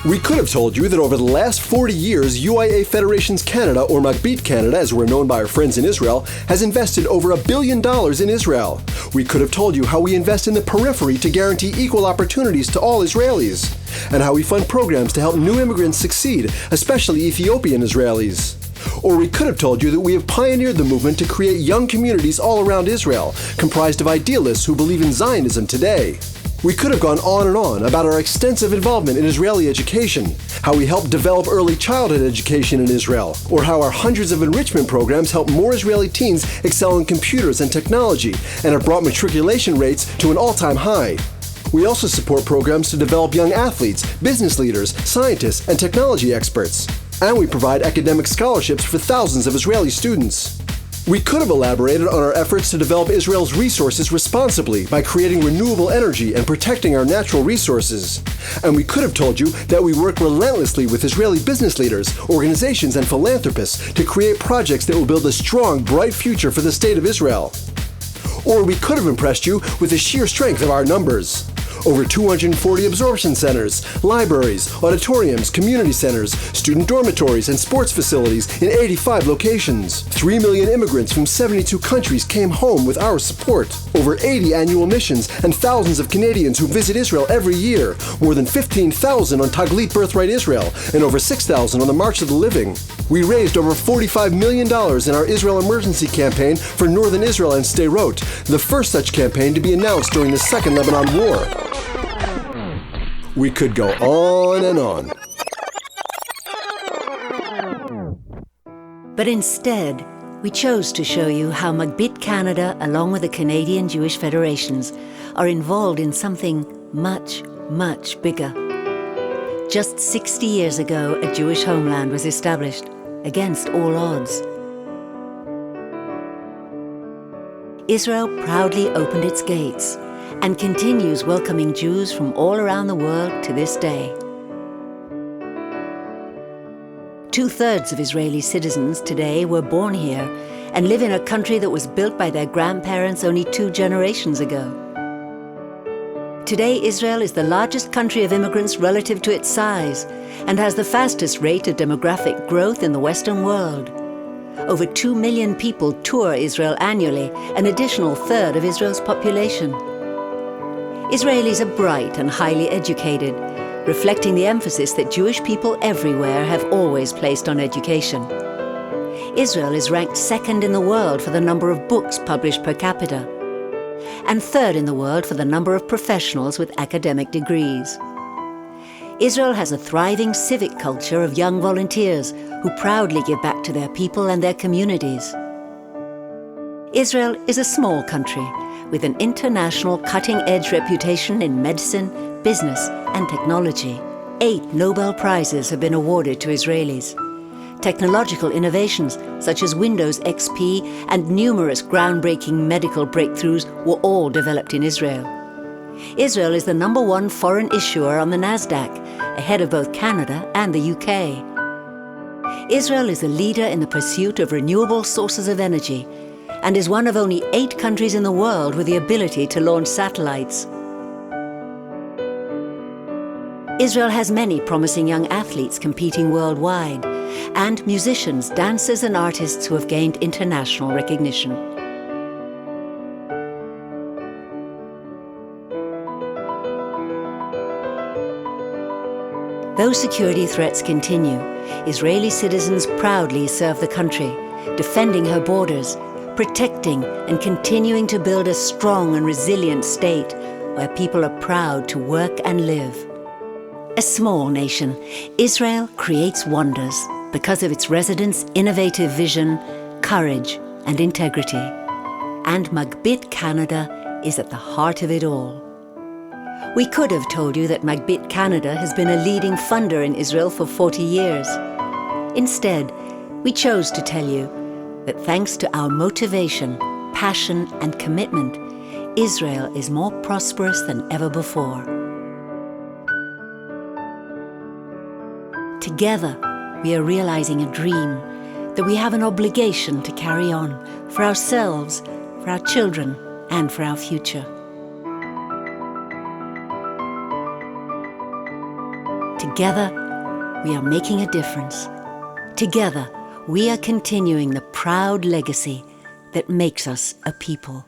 We could have told you that over the last 40 years, UIA Federations Canada, or Magbit Canada as we're known by our friends in Israel, has invested over $1 billion in Israel. We could have told you how we invest in the periphery to guarantee equal opportunities to all Israelis, and how we fund programs to help new immigrants succeed, especially Ethiopian Israelis. Or we could have told you that we have pioneered the movement to create young communities all around Israel, comprised of idealists who believe in Zionism today. We could have gone on and on about our extensive involvement in Israeli education, how we help develop early childhood education in Israel, or how our hundreds of enrichment programs help more Israeli teens excel in computers and technology and have brought matriculation rates to an all-time high. We also support programs to develop young athletes, business leaders, scientists, and technology experts. And we provide academic scholarships for thousands of Israeli students. We could have elaborated on our efforts to develop Israel's resources responsibly by creating renewable energy and protecting our natural resources. And we could have told you that we work relentlessly with Israeli business leaders, organizations, and philanthropists to create projects that will build a strong, bright future for the State of Israel. Or we could have impressed you with the sheer strength of our numbers. Over 240 absorption centers, libraries, auditoriums, community centers, student dormitories, and sports facilities in 85 locations. 3 million immigrants from 72 countries came home with our support. Over 80 annual missions and thousands of Canadians who visit Israel every year. More than 15,000 on Taglit Birthright Israel and over 6,000 on the March of the Living. We raised over $45 million in our Israel Emergency Campaign for Northern Israel and Sderot, the first such campaign to be announced during the Second Lebanon War. We could go on and on. But instead, we chose to show you how Magbit Canada, along with the Canadian Jewish Federations, are involved in something much, much bigger. Just 60 years ago, a Jewish homeland was established, against all odds. Israel proudly opened its gates and continues welcoming Jews from all around the world to this day. 2/3 of Israeli citizens today were born here and live in a country that was built by their grandparents only 2 generations ago. Today, Israel is the largest country of immigrants relative to its size and has the fastest rate of demographic growth in the Western world. Over 2 million people tour Israel annually, an additional third of Israel's population. Israelis are bright and highly educated, reflecting the emphasis that Jewish people everywhere have always placed on education. Israel is ranked second in the world for the number of books published per capita, and third in the world for the number of professionals with academic degrees. Israel has a thriving civic culture of young volunteers who proudly give back to their people and their communities. Israel is a small country with an international cutting-edge reputation in medicine, business, and technology. 8 Nobel Prizes have been awarded to Israelis. Technological innovations such as Windows XP and numerous groundbreaking medical breakthroughs were all developed in Israel. Israel is the #1 foreign issuer on the NASDAQ, ahead of both Canada and the UK. Israel is a leader in the pursuit of renewable sources of energy and is one of only 8 countries in the world with the ability to launch satellites. Israel has many promising young athletes competing worldwide, and musicians, dancers, and artists who have gained international recognition. Though security threats continue, Israeli citizens proudly serve the country, defending her borders, protecting and continuing to build a strong and resilient state where people are proud to work and live. A small nation, Israel creates wonders because of its residents' innovative vision, courage, and integrity. And Magbit Canada is at the heart of it all. We could have told you that Magbit Canada has been a leading funder in Israel for 40 years. Instead, we chose to tell you that thanks to our motivation, passion, and commitment, Israel is more prosperous than ever before. Together, we are realizing a dream that we have an obligation to carry on for ourselves, for our children, and for our future. Together, we are making a difference. Together, we are continuing the proud legacy that makes us a people.